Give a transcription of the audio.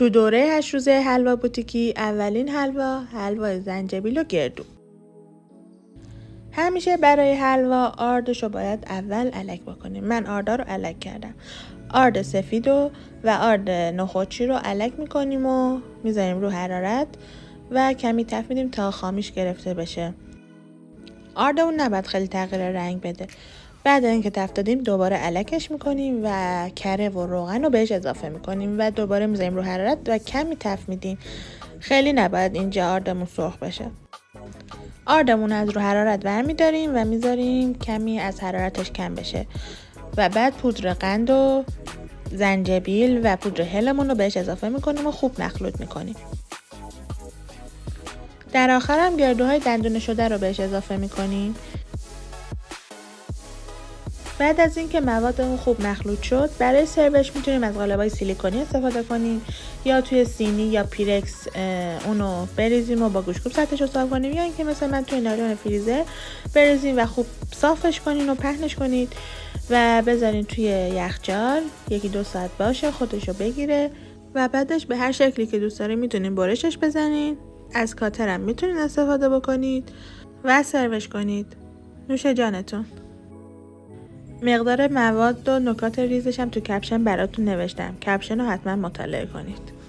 تو دوره 8 روزه حلوا بوتیکی اولین حلوا زنجبیل و گردو. همیشه برای حلوا آردشو باید اول الک بکنیم. من آردا رو الک کردم. آرد سفید و آرد نخودچی رو الک میکنیم و میذاریم رو حرارت و کمی تفت میدیم تا خامیش گرفته بشه. آردمون نباید خیلی تغییر رنگ بده. بعد اینکه تفت دادیم دوباره الکش میکنیم و کره و روغن رو بهش اضافه میکنیم و دوباره میذاریم رو حرارت و کمی تفت میدیم. خیلی نباید اینجا آردمون سرخ بشه. آردمون از رو حرارت برمیداریم و میذاریم کمی از حرارتش کم بشه و بعد پودر قند و زنجبیل و پودر هلمون رو بهش اضافه میکنیم و خوب مخلوط میکنیم. در آخر هم گردوهای دندونه شده رو بهش اضافه میکنیم. بعد از اینکه موادمون خوب مخلوط شد، برای سروش میتونیم از قالب‌های سیلیکونی استفاده کنیم یا توی سینی یا پیرکس اونو بریزیم و با گوشتکوب سطحش رو صاف کنیم، یا اینکه مثلا من توی نایلون فریزر بریزیم و خوب صافش کنین و پهنش کنید و بذارین توی یخچال 1-2 ساعت باشه خودشو بگیره و بعدش به هر شکلی که دوست دارین میتونین برشش بزنین. از کاترم میتونین استفاده بکنید و سروش کنید. نوش جانتون. مقدار مواد و نکات ریزش هم تو کپشن براتون نوشتم. کپشن رو حتما مطالعه کنید.